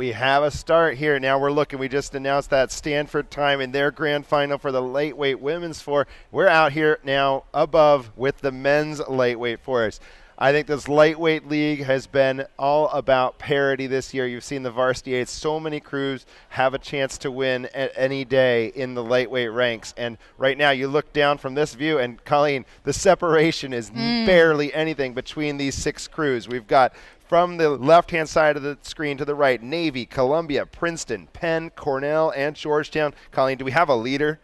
we have a start here. Now we're looking. We just announced that Stanford time in their grand final for the lightweight women's four. We're out here now above with the men's lightweight fours. I think this lightweight league has been all about parity this year. You've seen the varsity eights. So many crews have a chance to win at any day in the lightweight ranks. And right now you look down from this view, and Colleen, the separation is barely anything between these 6 crews. We've got from the left-hand side of the screen to the right, Navy, Columbia, Princeton, Penn, Cornell, and Georgetown. Colleen, do we have a leader?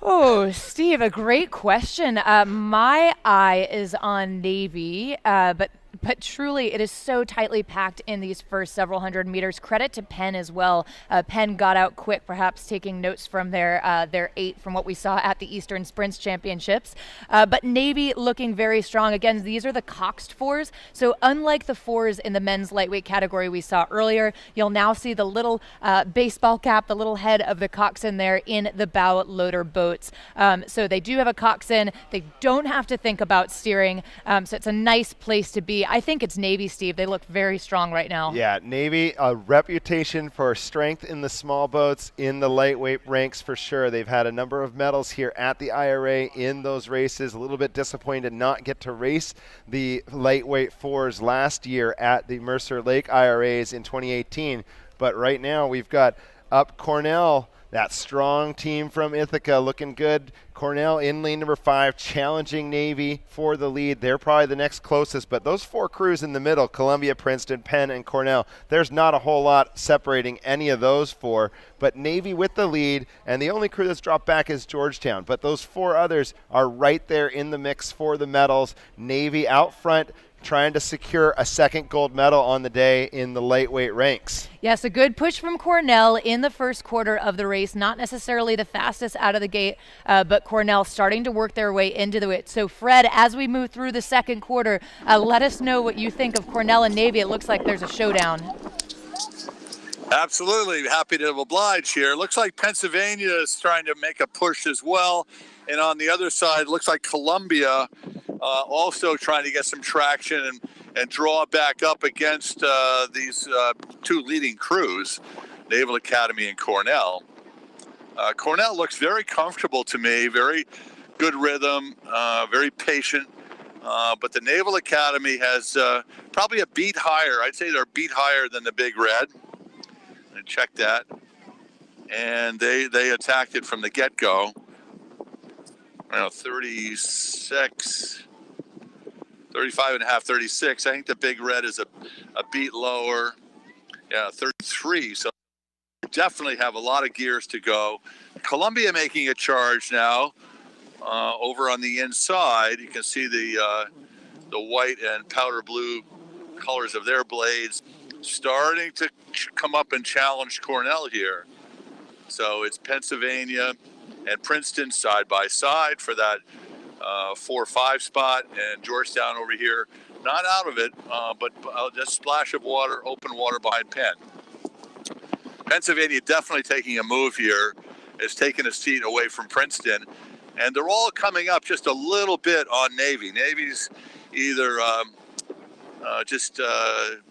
Oh, Steve, a great question. My eye is on Navy, but truly it is so tightly packed in these first several hundred meters. Credit to Penn as well. Penn got out quick, perhaps taking notes from their 8 from what we saw at the Eastern Sprints Championships. But Navy looking very strong. Again, these are the Coxed fours. So unlike the fours in the men's lightweight category we saw earlier, you'll now see the little baseball cap, the little head of the coxswain there in the bow loader boats. So they do have a coxswain. They don't have to think about steering. So it's a nice place to be. I think it's Navy, Steve. They look very strong right now. Yeah, Navy, a reputation for strength in the small boats, in the lightweight ranks for sure. They've had a number of medals here at the IRA in those races. A little bit disappointed not get to race the lightweight fours last year at the Mercer Lake IRAs in 2018. But right now we've got up Cornell, that strong team from Ithaca looking good. Cornell in lane number 5, challenging Navy for the lead. They're probably the next closest, but those 4 crews in the middle, Columbia, Princeton, Penn, and Cornell, there's not a whole lot separating any of those 4, but Navy with the lead, and the only crew that's dropped back is Georgetown, but those 4 others are right there in the mix for the medals. Navy out front, trying to secure a second gold medal on the day in the lightweight ranks. Yes, a good push from Cornell in the first quarter of the race. Not necessarily the fastest out of the gate, but Cornell starting to work their way into it. So, Fred, as we move through the second quarter, let us know what you think of Cornell and Navy. It looks like there's a showdown. Absolutely. Happy to oblige here. Looks like Pennsylvania is trying to make a push as well. And on the other side, looks like Columbia also trying to get some traction and draw back up against these 2 leading crews, Naval Academy and Cornell. Cornell looks very comfortable to me, very good rhythm, very patient. But the Naval Academy has probably a beat higher. I'd say they're a beat higher than the Big Red. And check that. And they attacked it from the get-go. 36, 35 and a half, 36. I think the Big Red is a beat lower. Yeah, 33. So definitely have a lot of gears to go. Columbia making a charge now. Over on the inside, you can see the white and powder blue colors of their blades starting to come up and challenge Cornell here. So it's Pennsylvania and Princeton side by side for that 4-5 spot, and Georgetown over here, not out of it, but just splash of water, open water behind Penn. Pennsylvania definitely taking a move here, is taking a seat away from Princeton, and they're all coming up just a little bit on Navy. Navy's either just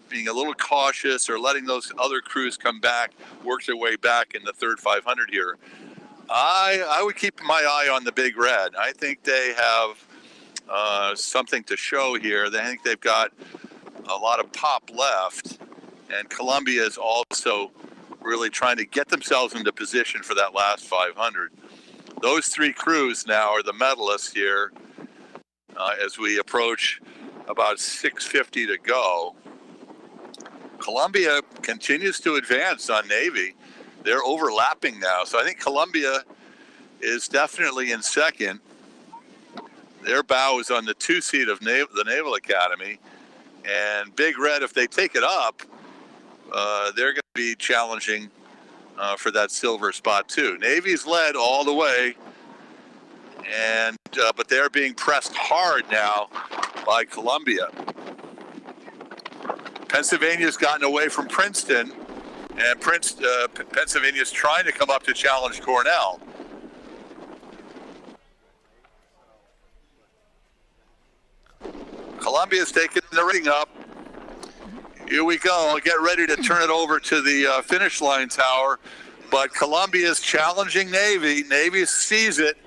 being a little cautious or letting those other crews come back, work their way back in the third 500 here. I would keep my eye on the Big Red. I think they have something to show here. I think they've got a lot of pop left, and Columbia is also really trying to get themselves into position for that last 500. Those 3 crews now are the medalists here as we approach about 6:50 to go. Columbia continues to advance on Navy. They're overlapping now. So I think Columbia is definitely in second. Their bow is on the 2 seat of the Naval Academy. And Big Red, if they take it up, they're going to be challenging for that silver spot too. Navy's led all the way, and but they're being pressed hard now by Columbia. Pennsylvania's gotten away from Princeton, and Pennsylvania's trying to come up to challenge Cornell. Columbia's taking the ring up. Here we go. Get ready to turn it over to the finish line tower. But Columbia's challenging Navy. Navy sees it.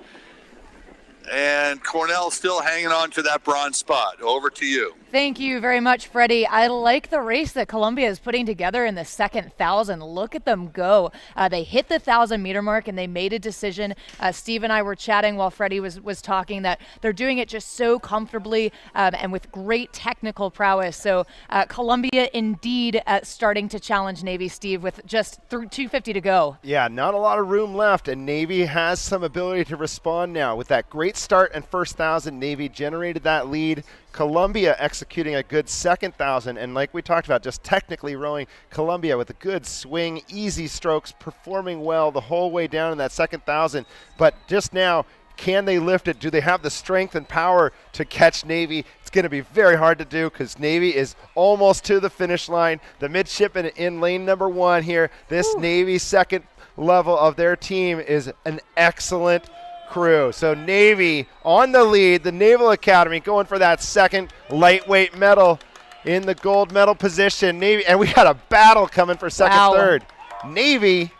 And Cornell still hanging on to that bronze spot. Over to you. Thank you very much, Freddie. I like the race that Columbia is putting together in the second 1,000. Look at them go. They hit the 1,000-meter mark, and they made a decision. Steve and I were chatting while Freddie was talking that they're doing it just so comfortably and with great technical prowess. So Columbia indeed starting to challenge Navy, Steve, with just 2:50 to go. Yeah, not a lot of room left, and Navy has some ability to respond now. With that great start and first 1,000, Navy generated that lead. Columbia executing a good second 1,000, and like we talked about, just technically rowing Columbia with a good swing, easy strokes, performing well the whole way down in that second 1,000. But just now, can they lift it? Do they have the strength and power to catch Navy? It's going to be very hard to do because Navy is almost to the finish line. The midshipmen in lane number 1 here. This Navy second level of their team is an excellent crew. So Navy on the lead, the Naval Academy going for that second lightweight medal in the gold medal position. Navy, and we got a battle coming for second, third. Navy,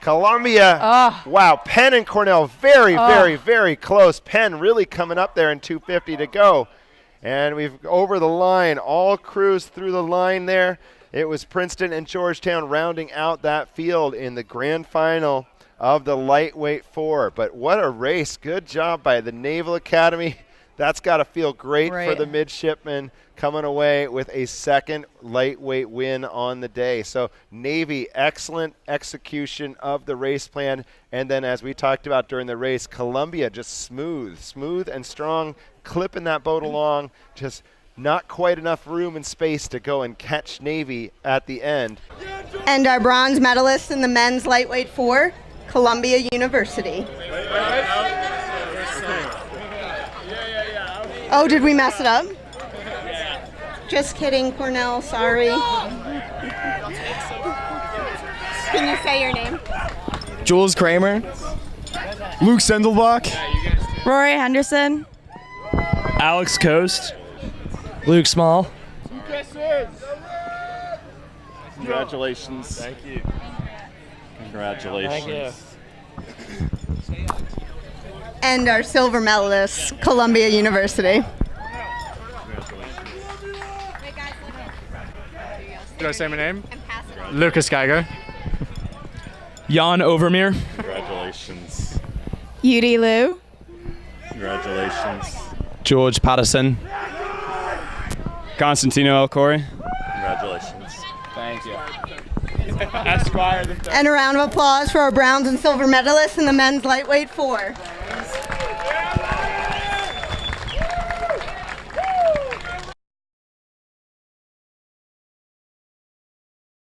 Columbia. Wow, Penn and Cornell very close. Penn really coming up there in 2:50 to go. And we've over the line, all crews through the line there. It was Princeton and Georgetown rounding out that field in the grand final of the lightweight 4. But what a race. Good job by the Naval Academy. That's got to feel great for the midshipmen coming away with a second lightweight win on the day. So Navy, excellent execution of the race plan. And then as we talked about during the race, Columbia just smooth and strong, clipping that boat along, just not quite enough room and space to go and catch Navy at the end. And our bronze medalist in the men's lightweight 4, Columbia University. Oh, did we mess it up? Just kidding, Cornell, sorry. Can you say your name? Jules Kramer. Luke Sendelbach. Rory Henderson. Alex Coast. Luke Small. Congratulations. Thank you. Congratulations. Thank you. And our silver medalist, Columbia University. Did I say my name? Lucas Geiger. Jan Overmeer. Congratulations. Yudi Liu. Congratulations. George Patterson. Constantino El Corey. Congratulations. Thank you. Esquire. And a round of applause for our bronze and silver medalists in the men's lightweight 4.